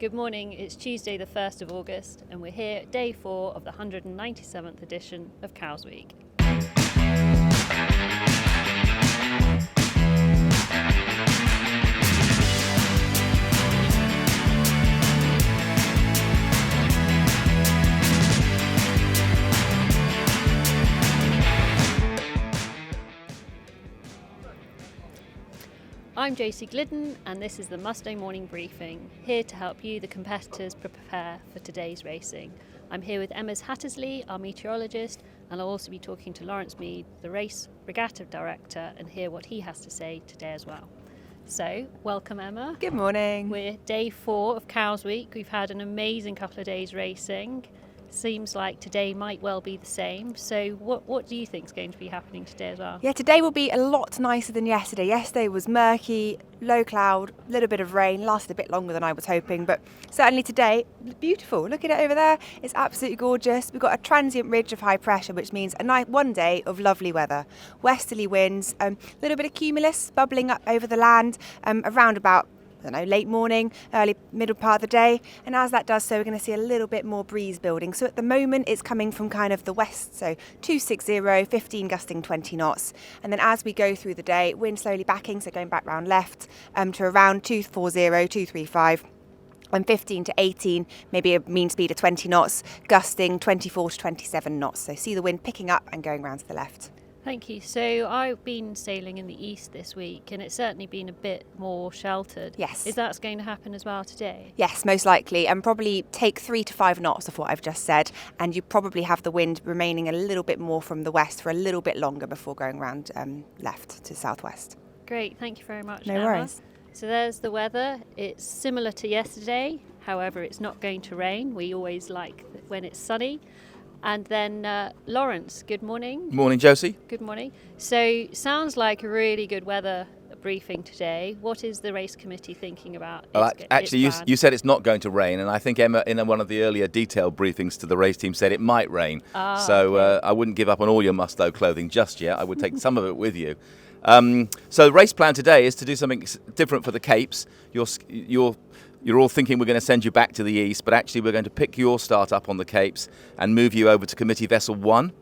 Good morning, it's Tuesday the 1st of August and we're here at day 4 of the 197th edition of Cows Week. I'm Josie Glidden and this is the Musto Morning Briefing, here to help you, the competitors, prepare for today's racing. I'm here with Emma Hattersley, our meteorologist, and I'll also be talking to Lawrence Mead, the race regatta director, and hear what he has to say today as well. So, welcome Emma. Good morning. We're day 4 of Cows Week. We've had an amazing couple of days racing. Seems like today might well be the same. So what do you think is going to be happening today as well? Yeah, today will be a lot nicer than yesterday. Yesterday was murky, low cloud, a little bit of rain, lasted a bit longer than I was hoping, but certainly today, beautiful. Look at it over there, it's absolutely gorgeous. We've got a transient ridge of high pressure, which means a nice one day of lovely weather. Westerly winds, a little bit of cumulus bubbling up over the land, around about late morning, early middle part of the day, and as that does so, we're going to see a little bit more breeze building. So at the moment, it's coming from kind of the west, so 260, 15 gusting 20 knots, and then as we go through the day, wind slowly backing, so going back round left to around 240, 235. And 15 to 18, maybe a mean speed of 20 knots, gusting 24 to 27 knots. So see the wind picking up and going round to the left. Thank you. So I've been sailing in the east this week and it's certainly been a bit more sheltered. Yes. Is that going to happen as well today? Yes, most likely, and probably take 3 to 5 knots of what I've just said, and you probably have the wind remaining a little bit more from the west for a little bit longer before going round left to southwest. Great, thank you very much, No Emma. worries. So there's the weather. It's similar to yesterday, however it's not going to rain. We always like when it's sunny. And then Lawrence, good morning. Morning, Josie. Good morning. So sounds like a really good weather briefing today. What is the race committee thinking about? Actually, you said it's not going to rain, and I think Emma, in one of the earlier detailed briefings to the race team, said it might rain. Okay. I wouldn't give up on all your Musto clothing just yet. I would take some of it with you. So the race plan today is to do something different for the Capes. You're all thinking we're going to send you back to the east, but actually we're going to pick your start up on the Capes and move you over to Committee Vessel 1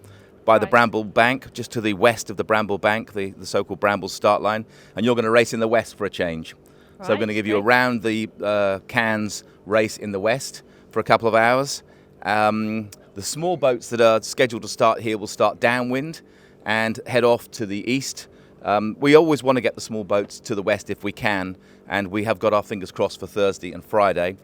by the Bramble Bank, just to the west of the Bramble Bank, the so-called Bramble start line, and you're going to race in the west for a change. So we're going to give you a round the Cairns race in the west for a couple of hours. The small boats that are scheduled to start here will start downwind and head off to the east. We always want to get the small boats to the west if we can, and we have got our fingers crossed for Thursday and Friday.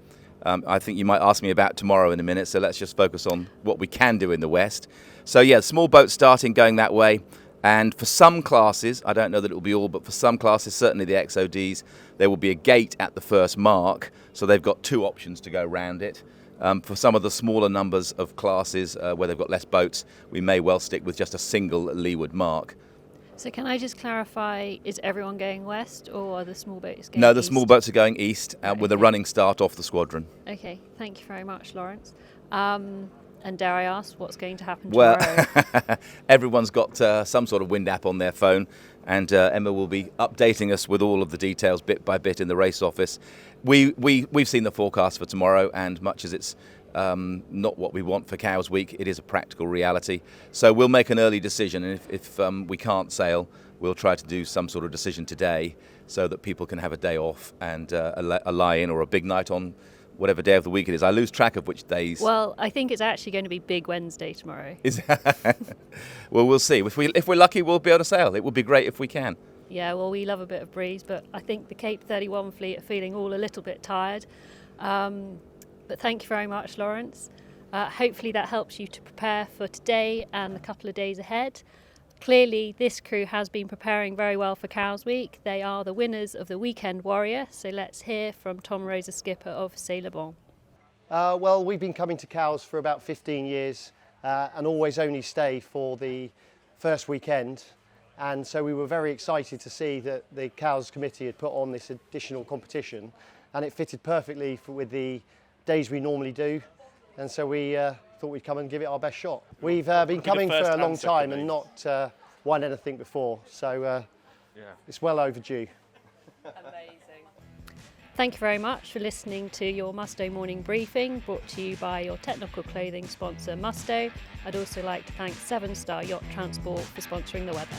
I think you might ask me about tomorrow in a minute, so let's just focus on what we can do in the west. So yeah, small boats starting going that way, and for some classes, I don't know that it will be all, but for some classes, certainly the XODs, there will be a gate at the first mark, so they've got 2 options to go round it. For some of the smaller numbers of classes where they've got less boats, we may well stick with just a single leeward mark. So can I just clarify, is everyone going west or are the small boats going east? No, the small boats are going east with a running start off the squadron. Okay, thank you very much, Lawrence. And dare I ask, what's going to happen tomorrow? Well, everyone's got some sort of wind app on their phone, and Emma will be updating us with all of the details bit by bit in the race office. We've seen the forecast for tomorrow, and much as it's not what we want for Cows Week, it is a practical reality. So we'll make an early decision, and if we can't sail, we'll try to do some sort of decision today so that people can have a day off and a lie-in or a big night on whatever day of the week it is. I lose track of which days. Well, I think it's actually going to be Big Wednesday tomorrow. Well, we'll see. If we're lucky, we'll be able to sail. It would be great if we can. Yeah, well, we love a bit of breeze, but I think the Cape 31 fleet are feeling all a little bit tired. But thank you very much, Lawrence. Hopefully that helps you to prepare for today and the couple of days ahead. Clearly, this crew has been preparing very well for Cows Week. They are the winners of the Weekend Warrior. So let's hear from Tom Rosa, skipper of Sailor Bon. Well, we've been coming to Cows for about 15 years and always only stay for the first weekend. And so we were very excited to see that the Cows Committee had put on this additional competition, and it fitted perfectly with the days we normally do, and so we thought we'd come and give it our best shot. We've been coming for a long time and not won anything before, so it's well overdue. Amazing. Thank you very much for listening to your Musto Morning Briefing, brought to you by your technical clothing sponsor Musto. I'd also like to thank 7 Star Yacht Transport for sponsoring the weather.